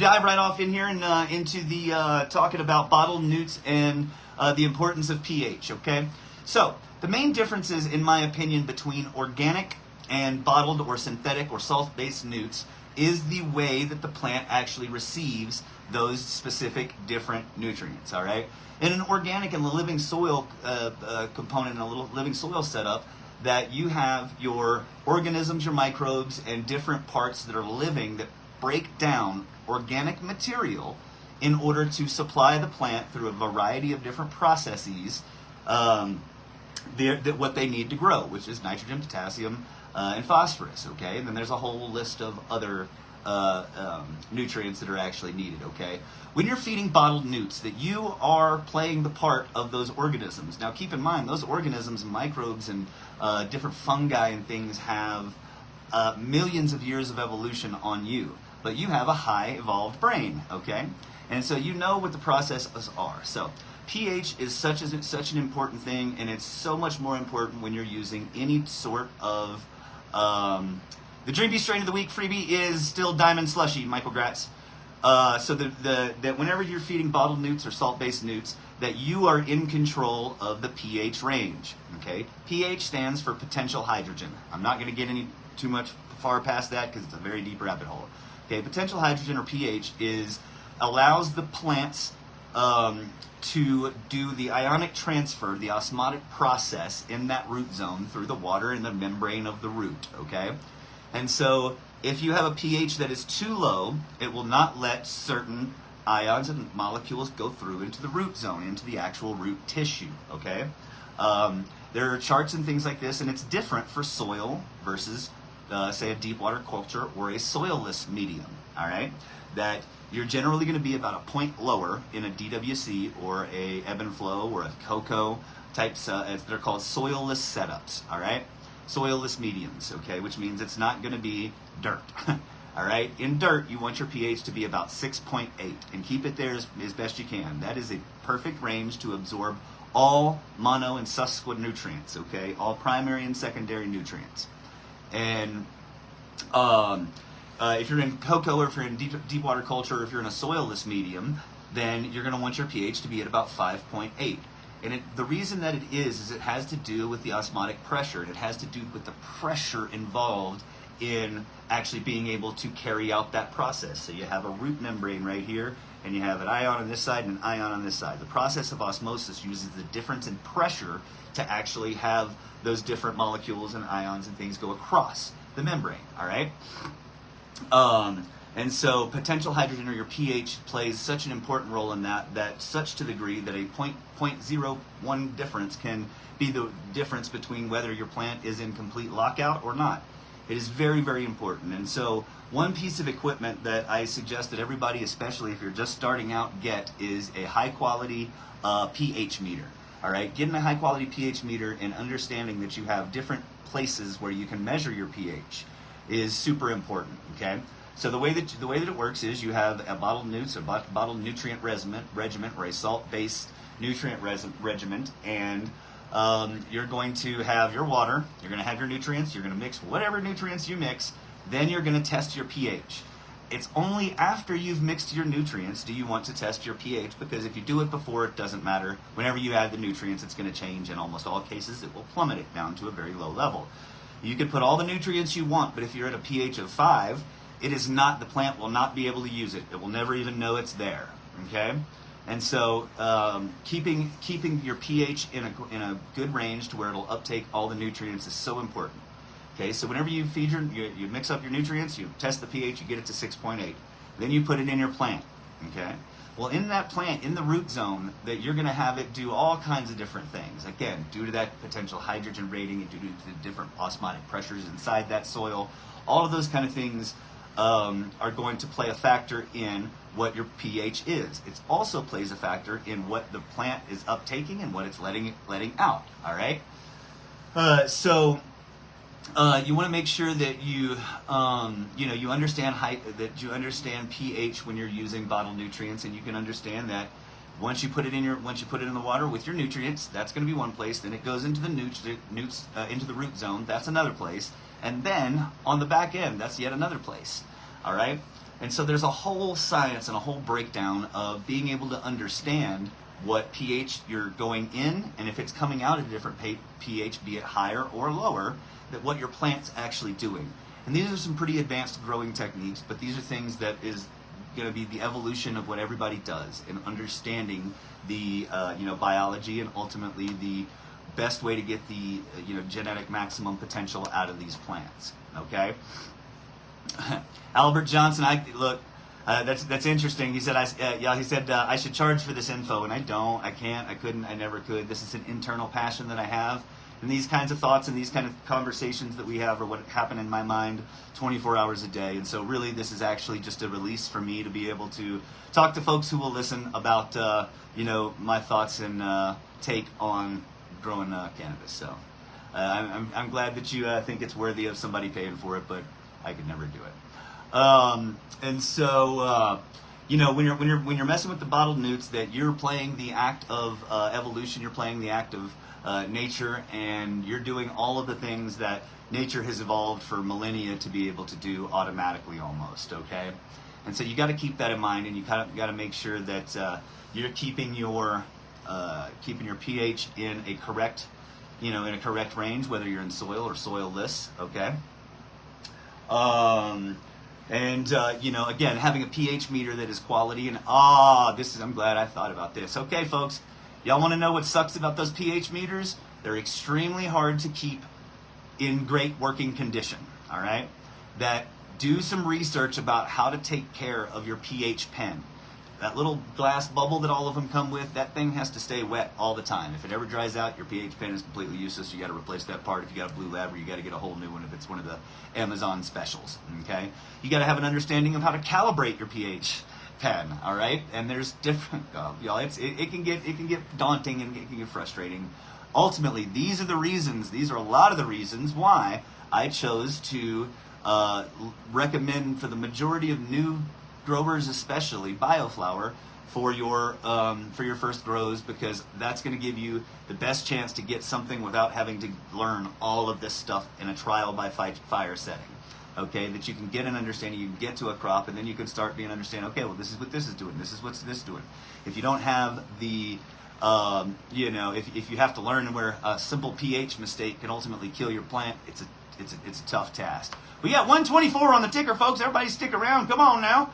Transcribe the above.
dive right off in here and into the talking about bottled newts and the importance of pH, okay? So, the main differences, in my opinion, between organic and bottled or synthetic or salt-based newts is the way that the plant actually receives those specific different nutrients, all right? In an organic and living soil component, in a little living soil setup, that you have your organisms, your microbes, and different parts that are living that break down organic material in order to supply the plant through a variety of different processes what they need to grow, which is nitrogen, potassium, and phosphorus, okay? And then there's a whole list of other nutrients that are actually needed, okay? When you're feeding bottled newts, that you are playing the part of those organisms. Now keep in mind, those organisms and microbes and different fungi and things have millions of years of evolution on you, but you have a high evolved brain, okay? And so you know what the processes are. So pH is such an important thing, and it's so much more important when you're using any sort of the Dream Bee strain of the week freebie is still Diamond Slushy, Michael Gratz. So that whenever you're feeding bottled newts or salt-based newts, that you are in control of the pH range. Okay, pH stands for potential hydrogen. I'm not going to get any too much far past that because it's a very deep rabbit hole. Okay, potential hydrogen or pH allows the plants to do the ionic transfer, the osmotic process in that root zone through the water in the membrane of the root. Okay. And so if you have a pH that is too low, it will not let certain ions and molecules go through into the root zone, into the actual root tissue, okay? There are charts and things like this, and it's different for soil versus, say, a deep water culture or a soilless medium, all right? That you're generally going to be about a point lower in a DWC or a ebb and flow or a cocoa types, as they're called soilless setups, all right? Soilless mediums, okay, which means it's not going to be dirt. All right, in dirt, you want your pH to be about 6.8, and keep it there as best you can. That is a perfect range to absorb all mono and nutrients, okay, all primary and secondary nutrients. And if you're in cocoa or if you're in deep water culture or if you're in a soilless medium, then you're going to want your pH to be at about 5.8. And the reason that it is it has to do with the osmotic pressure. It has to do with the pressure involved in actually being able to carry out that process. So you have a root membrane right here, and you have an ion on this side and an ion on this side. The process of osmosis uses the difference in pressure to actually have those different molecules and ions and things go across the membrane, all right? And so potential hydrogen or your pH plays such an important role in that such to the degree that a 0.01 difference can be the difference between whether your plant is in complete lockout or not. It is very, very important. And so one piece of equipment that I suggest that everybody, especially if you're just starting out, get is a high quality pH meter. All right, getting a high quality pH meter and understanding that you have different places where you can measure your pH is super important, okay? So the way that it works is you have a bottled newts, a bottled nutrient regimen, or a salt-based nutrient regimen, and you're going to have your water, you're going to have your nutrients, you're going to mix whatever nutrients you mix, then you're going to test your pH. It's only after you've mixed your nutrients do you want to test your pH, because if you do it before, it doesn't matter. Whenever you add the nutrients, it's going to change. In almost all cases, it will plummet it down to a very low level. You can put all the nutrients you want, but if you're at a pH of 5, it is not, the plant will not be able to use it. It will never even know it's there, okay? And so keeping your pH in a good range to where it'll uptake all the nutrients is so important. Okay, so whenever you feed you mix up your nutrients, you test the pH, you get it to 6.8. Then you put it in your plant, okay? Well, in that plant, in the root zone, that you're going to have it do all kinds of different things. Again, due to that potential hydrogen rating and due to the different osmotic pressures inside that soil, all of those kind of things are going to play a factor in what your pH is. It also plays a factor in what the plant is uptaking and what it's letting out. All right. You want to make sure that you understand pH when you're using bottled nutrients, and you can understand that once you put it in the water with your nutrients, that's going to be one place. Then it goes into the into the root zone. That's another place. And then on the back end, that's yet another place. All right. And so there's a whole science and a whole breakdown of being able to understand what pH you're going in, and if it's coming out at a different pH, be it higher or lower, that what your plant's actually doing. And these are some pretty advanced growing techniques, but these are things that is going to be the evolution of what everybody does in understanding the biology and ultimately the best way to get the genetic maximum potential out of these plants. Okay. Albert Johnson, that's interesting. He said, I should charge for this info, and I don't, I can't, I couldn't, I never could. This is an internal passion that I have, and these kinds of thoughts and these kind of conversations that we have are what happen in my mind 24 hours a day. And so really this is actually just a release for me to be able to talk to folks who will listen about my thoughts and take on growing cannabis. So I'm glad that you think it's worthy of somebody paying for it, but I could never do it. And so when you're messing with the bottled newts, that you're playing the act of evolution, you're playing the act of nature, and you're doing all of the things that nature has evolved for millennia to be able to do automatically almost, okay? And so you got to keep that in mind, and you got to make sure that you're keeping your pH in a correct range, whether you're in soil or soilless, okay? Again, having a pH meter that is quality, and I'm glad I thought about this. Okay, folks, y'all want to know what sucks about those pH meters? They're extremely hard to keep in great working condition, all right? That do some research about how to take care of your pH pen. That little glass bubble that all of them come with, that thing has to stay wet all the time. If it ever dries out, your pH pen is completely useless. You got to replace that part. If you got a Blue Lab, or you got to get a whole new one if it's one of the Amazon specials, okay? You got to have an understanding of how to calibrate your pH pen, all right? And there's different, y'all, it can get daunting and it can get frustrating. Ultimately, these are a lot of the reasons why I chose to recommend for the majority of new growers, especially BioFlower, for your first grows, because that's going to give you the best chance to get something without having to learn all of this stuff in a trial by fire setting. Okay, that you can get an understanding, you can get to a crop, and then you can start being understanding. Okay, well, this is what this is doing. This is what's this doing. If you don't have the if you have to learn where a simple pH mistake can ultimately kill your plant, it's a tough task. We got 124 on the ticker, folks. Everybody stick around. Come on now.